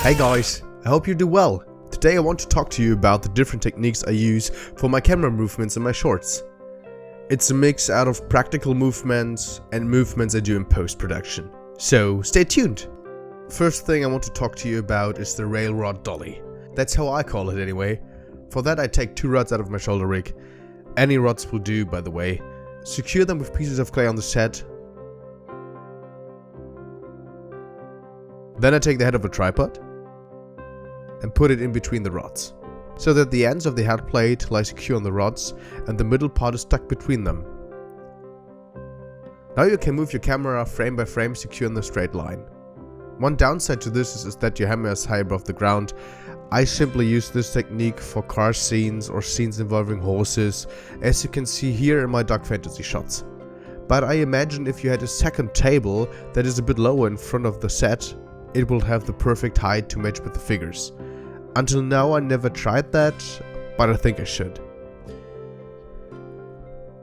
Hey guys, I hope you do well. Today I want to talk to you about the different techniques I use for my camera movements in my shorts. It's a mix out of practical movements and movements I do in post-production. So stay tuned! First thing I want to talk to you about is the rail rod dolly. That's how I call it anyway. For that I take 2 rods out of my shoulder rig. Any rods will do, by the way. Secure them with pieces of clay on the set. Then I take the head of a tripod and put it in between the rods, so that the ends of the head plate lie secure on the rods and the middle part is stuck between them. Now you can move your camera frame by frame secure in a straight line. One downside to this is that your hammer is high above the ground. I simply use this technique for car scenes or scenes involving horses, as you can see here in my dark fantasy shots. But I imagine if you had a second table that is a bit lower in front of the set, it will have the perfect height to match with the figures. Until now I never tried that, but I think I should.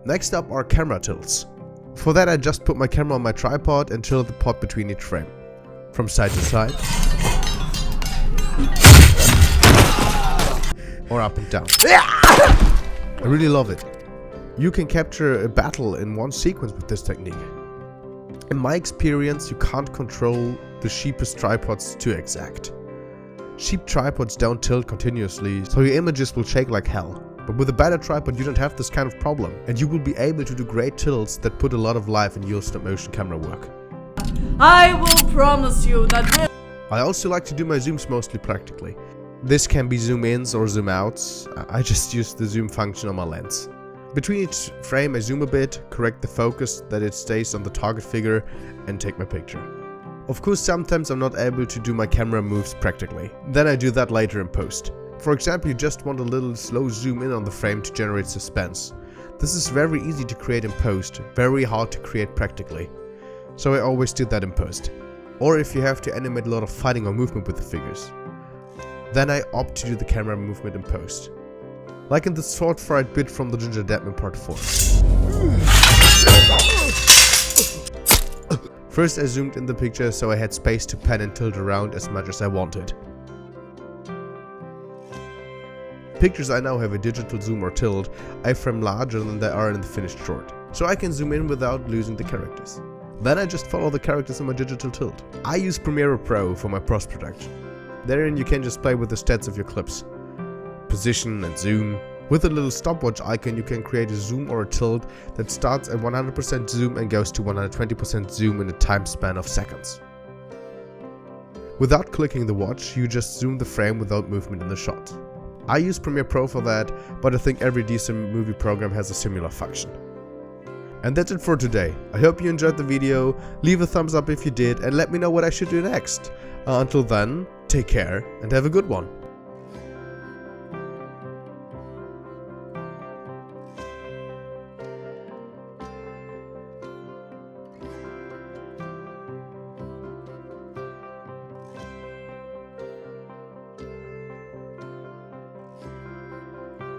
Next up are camera tilts. For that I just put my camera on my tripod and tilt the pod between each frame, from side to side, or up and down. I really love it. You can capture a battle in one sequence with this technique. In my experience, you can't control the cheapest tripods too exact. Cheap tripods don't tilt continuously, so your images will shake like hell. But with a better tripod you don't have this kind of problem, and you will be able to do great tilts that put a lot of life in your stop motion camera work. I will promise you that I also like to do my zooms mostly practically. This can be zoom ins or zoom outs. I just use the zoom function on my lens. Between each frame I zoom a bit, correct the focus that it stays on the target figure, and take my picture. Of course, sometimes I'm not able to do my camera moves practically. Then I do that later in post. For example, you just want a little slow zoom in on the frame to generate suspense. This is very easy to create in post, very hard to create practically. So I always do that in post. Or if you have to animate a lot of fighting or movement with the figures, then I opt to do the camera movement in post. Like in the sword fight bit from the Ginger Deadman Part 4. First I zoomed in the picture so I had space to pan and tilt around as much as I wanted. Pictures I now have a digital zoom or tilt, I frame larger than they are in the finished short, so I can zoom in without losing the characters. Then I just follow the characters in my digital tilt. I use Premiere Pro for my post-production. Therein you can just play with the stats of your clips, position and zoom. With a little stopwatch icon you can create a zoom or a tilt that starts at 100% zoom and goes to 120% zoom in a time span of seconds. Without clicking the watch, you just zoom the frame without movement in the shot. I use Premiere Pro for that, but I think every decent movie program has a similar function. And that's it for today. I hope you enjoyed the video, leave a thumbs up if you did, and let me know what I should do next. Until then, take care and have a good one.